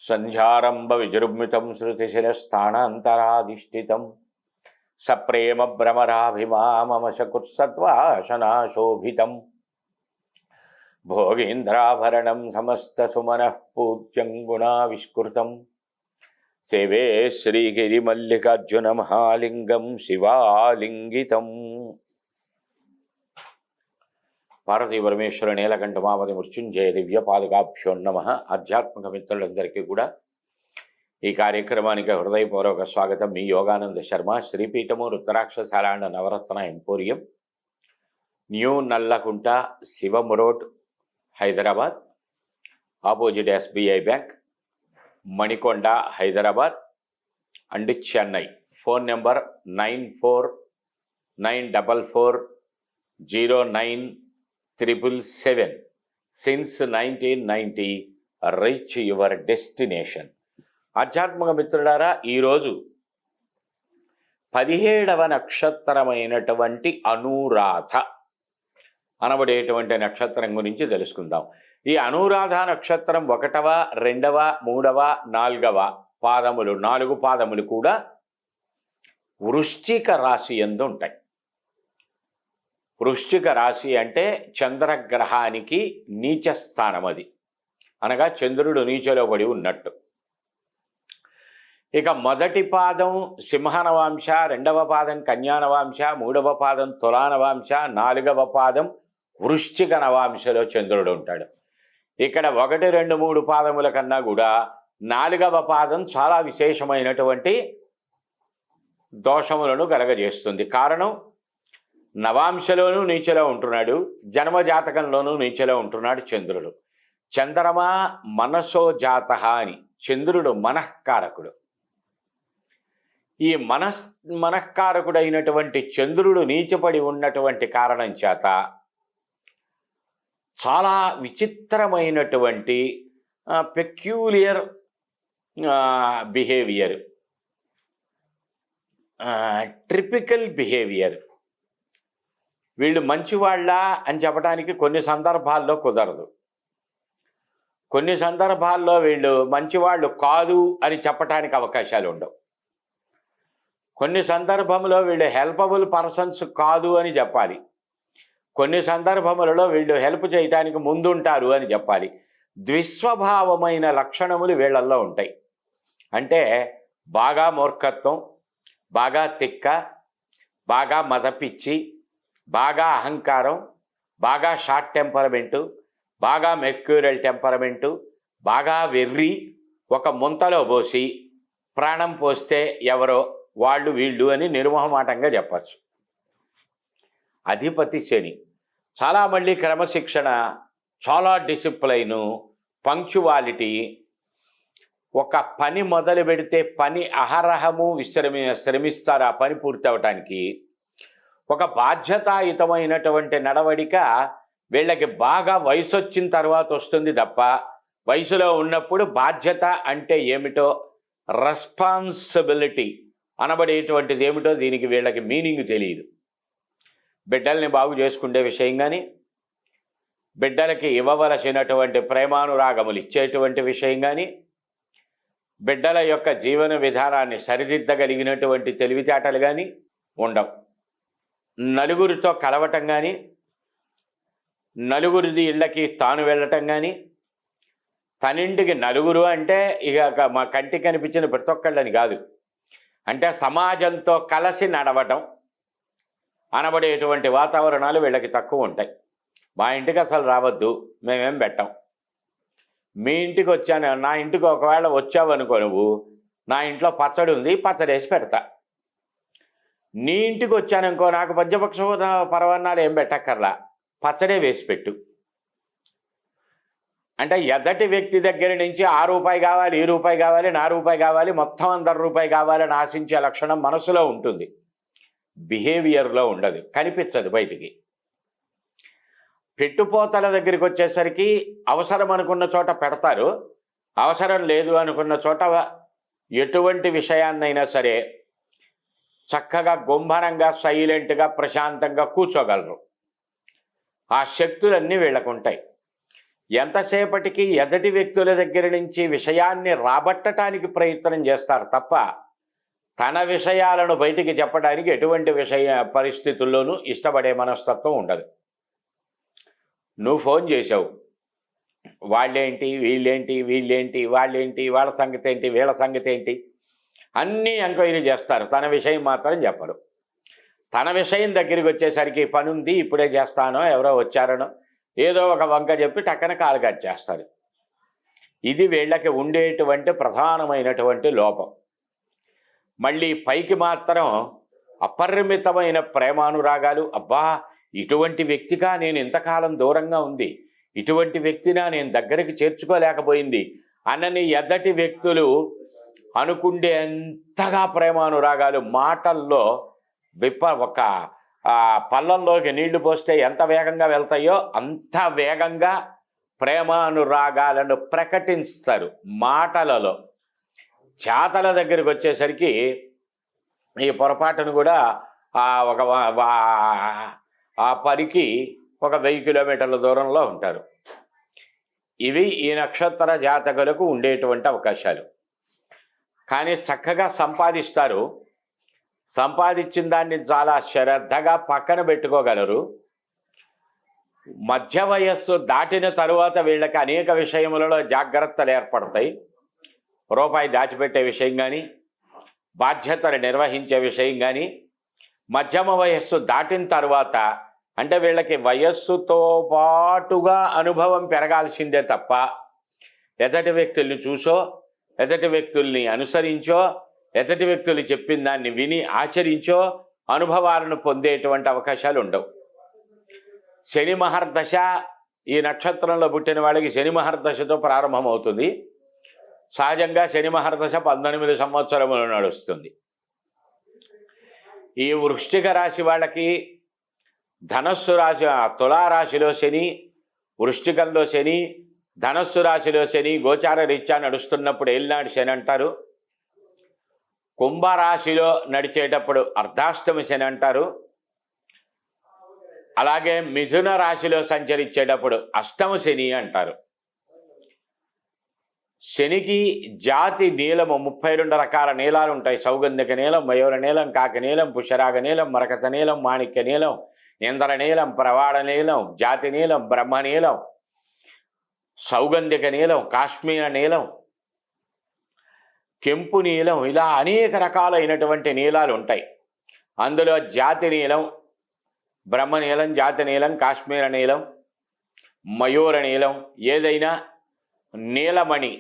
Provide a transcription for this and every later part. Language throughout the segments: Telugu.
సంధ్యారంభ విజృంభితం శృతిశిరస్థానాంతరాధిష్ఠితం సప్రేమ భ్రమరాభిమామశకుత్సత్వాశనాశోభితం భోగేంద్రాభరణం సమస్తసుమనః పూజ్యం గుణావిష్కృతం సేవే శ్రీగిరిమల్లికార్జున మహాలింగం శివాలింగితం. పార్వతీ పరమేశ్వర నీలకంఠ మామతి మృత్యుంజయ దివ్య పాదుకాభ్యో నమః. ఆధ్యాత్మిక మిత్రులందరికీ కూడా ఈ కార్యక్రమానికి హృదయపూర్వక స్వాగతం. మీ యోగానంద శర్మ, శ్రీపీఠము రుద్రాక్షశాలాండ Navaratna emporium, new Nallakunta, Shivam road, Hyderabad, opposite SBI bank, Manikonda, Hyderabad and Chennai. Phone number 9494409777. Since 1990 reach your destination. ఆధ్యాత్మిక మిత్రులారా, ఈరోజు 17వ నక్షత్రమైనటువంటి అనురాధ అనబడేటువంటి నక్షత్రం గురించి తెలుసుకుందాం. ఈ అనురాధ నక్షత్రం 1వ, 2వ, 3వ, 4వ పాదములు, 4 పాదములు కూడా వృశ్చిక రాశి యందు ఉంటాయి. వృశ్చిక రాశి అంటే చంద్రగ్రహానికి నీచ స్థానం, అది అనగా చంద్రుడు నీచలో పడి ఉన్నట్టు. ఇక మొదటి పాదం సింహనవాంశ, 2వ పాదం కన్యానవాంశ, 3వ పాదం తులానవాంశ, 4వ పాదం వృశ్చిక నవాంశలో చంద్రుడు ఉంటాడు. ఇక్కడ 1, 2, 3 పాదముల కన్నా కూడా 4వ పాదం చాలా విశేషమైనటువంటి దోషములను కలగజేస్తుంది. కారణం, నవాంశలోనూ నీచలో ఉంటున్నాడు, జన్మజాతకంలోనూ నీచలో ఉంటున్నాడు చంద్రుడు. చంద్రమా మనసో జాత అని, చంద్రుడు మనఃకారకుడు. ఈ మనఃకారకుడైనటువంటి చంద్రుడు నీచపడి ఉన్నటువంటి కారణం చేత చాలా విచిత్రమైనటువంటి పెక్యూలియర్ బిహేవియర్, ట్రిపికల్ బిహేవియర్. వీళ్ళు మంచివాళ్ళ అని చెప్పడానికి కొన్ని సందర్భాల్లో కుదరదు. కొన్ని సందర్భాల్లో వీళ్ళు మంచివాళ్ళు కాదు అని చెప్పడానికి అవకాశాలు ఉండవు. కొన్ని సందర్భంలో వీళ్ళు హెల్పబుల్ పర్సన్స్ కాదు అని చెప్పాలి. కొన్ని సందర్భములలో వీళ్ళు హెల్ప్ చేయటానికి ముందుంటారు అని చెప్పాలి. ద్విస్వభావమైన లక్షణములు వీళ్ళల్లో ఉంటాయి. అంటే బాగా మూర్ఖత్వం, బాగా తిక్క, బాగా మదపిచ్చి, బాగా అహంకారం, బాగా షార్ట్ టెంపరమెంటు, బాగా మెర్క్యూరల్ టెంపరమెంటు, బాగా వెర్రి, ఒక ముంతలో పోసి ప్రాణం పోస్తే ఎవరో వాళ్ళు వీళ్ళు అని నిర్మోహమాటంగా చెప్పచ్చు. అధిపతి శని. చాలా మళ్ళీ క్రమశిక్షణ, చాలా డిసిప్లైను, పంక్చువాలిటీ. ఒక పని మొదలు పెడితే పని అహరహము శ్రమిస్తారు ఆ పని పూర్తి అవటానికి. ఒక బాధ్యతాయుతమైనటువంటి నడవడిక వీళ్ళకి బాగా వయసు వచ్చిన తర్వాత వస్తుంది తప్ప, వయసులో ఉన్నప్పుడు బాధ్యత అంటే ఏమిటో, రెస్పాన్సిబిలిటీ అనబడేటువంటిది ఏమిటో దీనికి వీళ్ళకి మీనింగ్ తెలియదు. బిడ్డల్ని బాగు చేసుకునే విషయం కానీ, బిడ్డలకి ఇవ్వవలసినటువంటి ప్రేమానురాగములు ఇచ్చేటువంటి విషయం కానీ, బిడ్డల యొక్క జీవన విధానాన్ని సరిదిద్దగలిగినటువంటి తెలివితేటలు కానీ ఉండవు. నలుగురితో కలవటం కానీ, నలుగురిది ఇళ్ళకి తాను వెళ్ళటం కానీ, తనింటికి నలుగురు అంటే ఇక మా కంటికి కనిపించిన ప్రతి ఒక్కళ్ళని కాదు, అంటే సమాజంతో కలిసి నడవటం అనబడేటువంటి వాతావరణాలు వీళ్ళకి తక్కువ ఉంటాయి. మా ఇంటికి అసలు రావద్దు, మేమేం పెట్టాం. మీ ఇంటికి వచ్చాను, నా ఇంటికి ఒకవేళ వచ్చావనుకో, నువ్వు నా ఇంట్లో పచ్చడి ఉంది, పచ్చడి వేసి పెడతా. నీ ఇంటికి వచ్చాననుకో, నాకు పంచపక్ష పరవన్నాలు ఏం పెట్టక్కర్లా, పచ్చడే వేసి పెట్టు. అంటే ఎదటి వ్యక్తి దగ్గర నుంచి ₹1 కావాలి, ₹2 కావాలి, ₹4 కావాలి, మొత్తం ₹100 కావాలని ఆశించే లక్షణం మనసులో ఉంటుంది, బిహేవియర్లో ఉండదు, కనిపించదు బయటికి. పెట్టుపోతల దగ్గరికి వచ్చేసరికి అవసరం అనుకున్న చోట పెడతారు, అవసరం లేదు అనుకున్న చోట ఎటువంటి విషయాన్నైనా సరే చక్కగా గుంభనంగా సైలెంట్గా ప్రశాంతంగా కూర్చోగలరు. ఆ శక్తులన్నీ వీళ్ళకు ఉంటాయి. ఎంతసేపటికి ఎదటి వ్యక్తుల దగ్గర నుంచి విషయాన్ని రాబట్టడానికి ప్రయత్నం చేస్తారు తప్ప తన విషయాలను బయటికి చెప్పడానికి ఎటువంటి పరిస్థితుల్లోనూ ఇష్టపడే మనస్తత్వం ఉండదు. నువ్వు ఫోన్ చేసావు, వాళ్ళేంటి వీళ్ళేంటి వాళ్ళేంటి వాళ్ళ సంగతి ఏంటి వీళ్ళ సంగతి ఏంటి అన్నీ ఎంక్వైరీ చేస్తారు, తన విషయం మాత్రం చెప్పరు. తన విషయం దగ్గరికి వచ్చేసరికి పని ఉంది ఇప్పుడే చేస్తానో ఎవరో వచ్చారనో ఏదో ఒక వంక చెప్పి టక్కన కాలు కట్ చేస్తారు. ఇది వీళ్ళకి ఉండేటువంటి ప్రధానమైనటువంటి లోపం. మళ్ళీ పైకి మాత్రం అపరిమితమైన ప్రేమానురాగాలు. అబ్బా, ఇటువంటి వ్యక్తిగా నేను ఇంతకాలం దూరంగా ఉంది, ఇటువంటి వ్యక్తినా నేను దగ్గరికి చేర్చుకోలేకపోయింది అన్నని ఎద్దటి వ్యక్తులు అనుకుండే అంతగా ప్రేమానురాగాలు. మాటల్లో ఒక పళ్ళంలోకి నీళ్లు పోస్తే ఎంత వేగంగా వెళ్తాయో అంత వేగంగా ప్రేమానురాగాలను ప్రకటిస్తారు మాటలలో. చేతల దగ్గరికి వచ్చేసరికి ఈ పొరపాటును కూడా ఆ పనికి ఒక 1000 కిలోమీటర్ల దూరంలో ఉంటారు. ఇవి ఈ నక్షత్ర జాతకులకు ఉండేటువంటి అవకాశాలు. కానీ చక్కగా సంపాదిస్తారు, సంపాదించిన దాన్ని చాలా శ్రద్ధగా పక్కన పెట్టుకోగలరు. మధ్య వయస్సు దాటిన తరువాత వీళ్ళకి అనేక విషయములలో జాగ్రత్తలు ఏర్పడతాయి. రూపాయి దాచిపెట్టే విషయం కానీ, బాధ్యతలు నిర్వహించే విషయం కానీ. మధ్యమ వయస్సు దాటిన తర్వాత అంటే వీళ్ళకి వయస్సుతో పాటుగా అనుభవం పెరగాల్సిందే తప్ప ఎదటి వ్యక్తుల్ని చూసో, ఎదటి వ్యక్తుల్ని అనుసరించో, ఎదటి వ్యక్తులు చెప్పిన దాన్ని విని ఆచరించో అనుభవాలను పొందేటువంటి అవకాశాలు ఉండవు. శని మహర్దశ ఈ నక్షత్రంలో పుట్టిన వాళ్ళకి శని మహర్దశతో ప్రారంభమవుతుంది. సహజంగా శని మహర్దశ 18 సంవత్సరములు నడుస్తుంది. ఈ వృశ్చిక రాశి వాళ్ళకి ధనస్సు రాశి, తులారాశిలో శని, వృశ్చికంలో శని, ధనస్సు రాశిలో శని గోచార రీత్యా నడుస్తున్నప్పుడు ఏలినాటి శని అంటారు. కుంభరాశిలో నడిచేటప్పుడు అర్ధాష్టమి శని అంటారు. అలాగే మిథున రాశిలో సంచరించేటప్పుడు అష్టమ శని అంటారు. శనికి జాతి నీలము 32 రకాల నీలాలు ఉంటాయి. సౌగంధిక నీలం, మయూర నీలం, కాకి నీలం, పుష్యరాగ నీలం, మరకత నీలం, మాణిక్య నీలం, ఇంద్ర నీలం, ప్రవాడ నీలం, జాతి నీలం, బ్రహ్మ నీలం, సౌగంధిక నీలం, కాశ్మీర నీలం, కెంపు నీలం, ఇలా అనేక రకాలైనటువంటి నీలాలు ఉంటాయి. అందులో జాతి నీలం, బ్రహ్మ నీలం, జాతి నీలం, కాశ్మీర నీలం, మయూర నీలం, ఏదైనా నీలమణి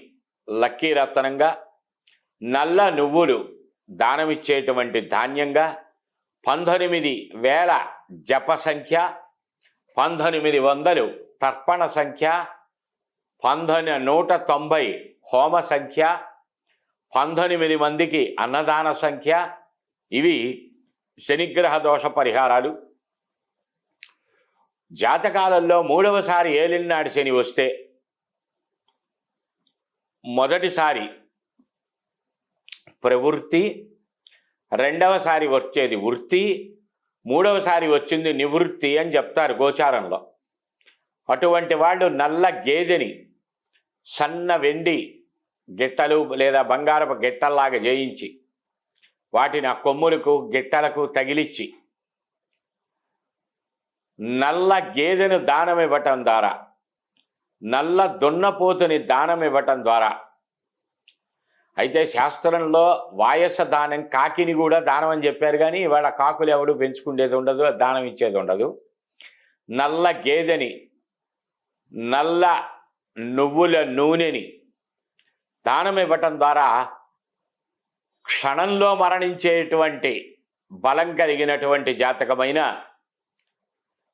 లక్కీ రత్నంగా, నల్ల నువ్వులు దానమిచ్చేటువంటి ధాన్యంగా, 19,000 జప సంఖ్య, 1900 తర్పణ సంఖ్య, 190 హోమ సంఖ్య, 19 మందికి అన్నదాన సంఖ్య. ఇవి శనిగ్రహ దోష పరిహారాలు. జాతకాలలో 3వసారి ఏలినాటి శని వస్తే మొదటిసారి ప్రవృత్తి, 2వసారి వచ్చేది వృత్తి, 3వసారి వచ్చింది నివృత్తి అని చెప్తారు గోచారంలో. అటువంటి వాళ్ళు నల్ల గేదెని సన్న వెండి గిట్టలు లేదా బంగారపు గిట్టల్లాగా చేయించి వాటిని ఆ కొమ్ములకు గిట్టలకు తగిలిచ్చి నల్ల గేదెను దానం ఇవ్వటం ద్వారా, నల్ల దున్నపోతుని దానం ఇవ్వటం ద్వారా. అయితే శాస్త్రంలో వాయస దానం, కాకిని కూడా దానం అని చెప్పారు. కానీ ఇవాళ కాకులు ఎవడు పెంచుకునేది ఉండదు, దానం ఇచ్చేది ఉండదు. నల్ల గేదెని, నల్ల నువ్వుల నూనెని దానం ఇవ్వటం ద్వారా క్షణంలో మరణించేటువంటి బలం కలిగినటువంటి జాతకమైన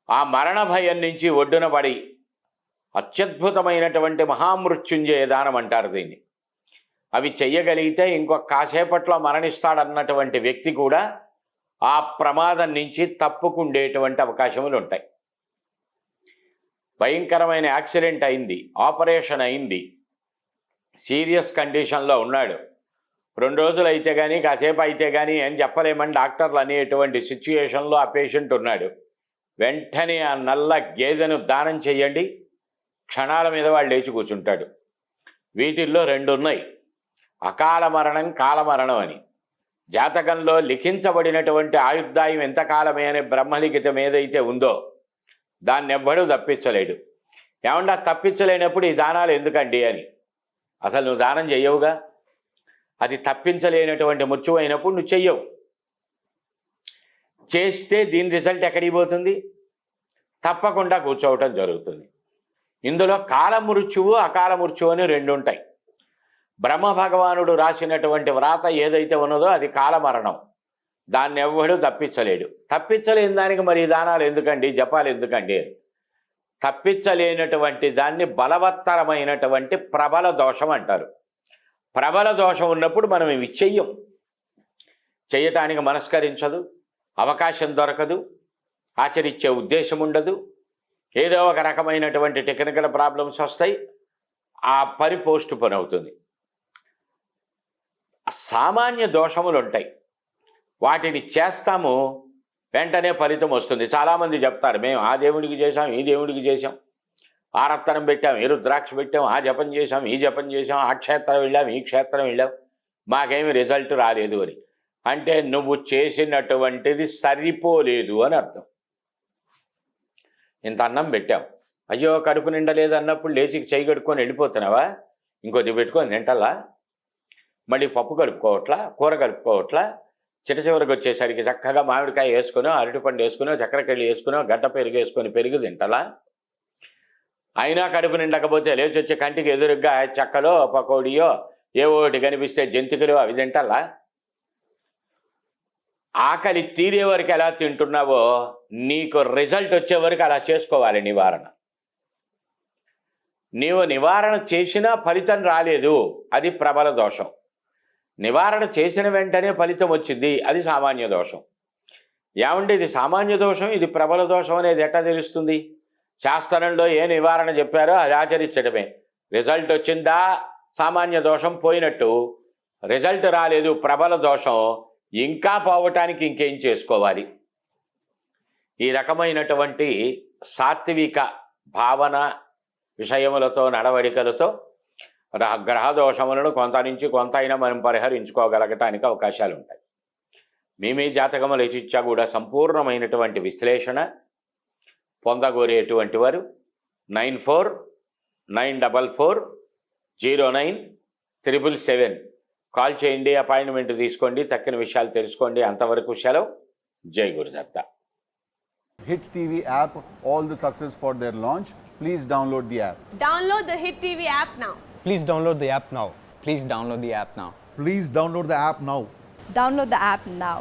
ఆ మరణ భయం నుంచి ఒడ్డున పడి అత్యద్భుతమైనటువంటి మహామృత్యుంజయ దానం అంటారు దీన్ని. అవి చెయ్యగలిగితే ఇంకొక కాసేపట్లో మరణిస్తాడన్నటువంటి వ్యక్తి కూడా ఆ ప్రమాదం నుంచి తప్పుకుండేటువంటి అవకాశములు ఉంటాయి. భయంకరమైన యాక్సిడెంట్ అయింది, ఆపరేషన్ అయింది, సీరియస్ కండిషన్లో ఉన్నాడు, 2 రోజులు అయితే కానీ కాసేపు అయితే కానీ ఏం చెప్పలేమని డాక్టర్లు అనేటువంటి సిచ్యుయేషన్లో ఆ పేషెంట్ ఉన్నాడు. వెంటనే ఆ నల్ల గేదెను దానం చేయండి. క్షణాల మీద వాడు లేచి కూర్చుంటాడు. వీటిల్లో 2 ఉన్నాయి, అకాల మరణం, కాలమరణం అని. జాతకంలో లిఖించబడినటువంటి ఆయుర్దాయం ఎంతకాలమే అనే బ్రహ్మలిఖితం ఏదైతే ఉందో దాన్ని ఎవ్వడూ తప్పించలేడు. ఏమన్నా తప్పించలేనప్పుడు ఈ దానాలు ఎందుకండి అని. అసలు నువ్వు దానం చెయ్యవుగా, అది తప్పించలేనటువంటి మృత్యువు అయినప్పుడు నువ్వు చెయ్యవు. చేస్తే దీని రిజల్ట్ ఎక్కడికి పోతుంది? తప్పకుండా కూర్చోవటం జరుగుతుంది. ఇందులో కాలమృత్యువు, అకాల మృత్యువు అని 2 ఉంటాయి. బ్రహ్మ భగవానుడు రాసినటువంటి వ్రాత ఏదైతే ఉన్నదో అది కాలమరణం, దాన్ని ఎవ్వడూ తప్పించలేడు. తప్పించలేని దానికి మరి ఈ దానాలు ఎందుకండి, జపాలు ఎందుకండి? తప్పించలేనటువంటి దాన్ని బలవత్తరమైనటువంటి ప్రబల దోషం అంటారు. ప్రబల దోషం ఉన్నప్పుడు మనం ఇవి చెయ్యం, చేయటానికి మనస్కరించదు, అవకాశం దొరకదు, ఆచరించే ఉద్దేశం ఉండదు. ఏదో ఒక రకమైనటువంటి టెక్నికల్ ప్రాబ్లమ్స్ వస్తాయి, ఆ పని పోస్ట్ పోన్ అవుతుంది. సామాన్య దోషములు ఉంటాయి, వాటిని చేస్తాము, వెంటనే ఫలితం వస్తుంది. చాలామంది చెప్తారు, మేము ఆ దేవుడికి చేశాం, ఈ దేవుడికి చేశాం, ఆ రత్నం పెట్టాం, ఈ రుద్రాక్ష పెట్టాం, ఆ జపం చేశాం, ఈ జపం చేశాం, ఆ క్షేత్రం వెళ్ళాం, ఈ క్షేత్రం వెళ్ళాం, మాకేమి రిజల్ట్ రాలేదు అని. అంటే నువ్వు చేసినటువంటిది సరిపోలేదు అని అర్థం. ఇంత అన్నం పెట్టాం, అయ్యో కడుపు నిండలేదు అన్నప్పుడు లేచి చేయి కడుక్కొని వెళ్ళిపోతున్నావా? ఇంకొద్ది పెట్టుకొని తింటలా, మళ్ళీ పప్పు కలుపుకోవట్లా, కూర కలుపుకోవట్లా, చివరికి వచ్చేసరికి చక్కగా మామిడికాయ వేసుకునో, అరటిపండు వేసుకునో, చక్కెరకెళ్ళి వేసుకునో, గడ్డ పెరుగు వేసుకొని పెరుగు తింటలా. అయినా కడుపు నిండకపోతే లేచి వచ్చే కంటికి ఎదురుగ్గా చెక్కలో పకోడియో ఏవో ఒకటి కనిపిస్తే జంతికలు అవి తింటలా. ఆకలి తీరే వరకు ఎలా తింటున్నావో నీకు రిజల్ట్ వచ్చే వరకు అలా చేసుకోవాలి నివారణ. నీవు నివారణ చేసినా ఫలితం రాలేదు, అది ప్రబల దోషం. నివారణ చేసిన వెంటనే ఫలితం వచ్చింది, అది సామాన్య దోషం. ఏమంటే ఇది సామాన్య దోషం, ఇది ప్రబల దోషం అనేది ఎట్లా తెలుస్తుంది? శాస్త్రంలో ఏ నివారణ చెప్పారో అది ఆచరించడమే. రిజల్ట్ వచ్చిందా సామాన్య దోషం పోయినట్టు, రిజల్ట్ రాలేదు ప్రబల దోషం, ఇంకా పోవటానికి ఇంకేం చేసుకోవాలి? ఈ రకమైనటువంటి సాత్విక భావన విషయములతో, నడవడికలతో గ్రహదోషములను కొంత నుంచి కొంత అయినా మనం పరిహరించుకోగలగటానికి అవకాశాలు ఉంటాయి. మీ జాతకముల రీత్యా కూడా సంపూర్ణమైనటువంటి విశ్లేషణ పొందగోరేటువంటి వారు 9494409777 కాల్ చేయండి, అపాయింట్మెంట్ తీసుకోండి, తక్కిన విషయాలు తెలుసుకోండి. అంతవరకు సెలవు. జై Gurudatta. Hit TV app, all the success for their launch. Please download the app. Download the Hit TV app now. Please download the app now. Please download the app now. Please download the app now. Download the app now.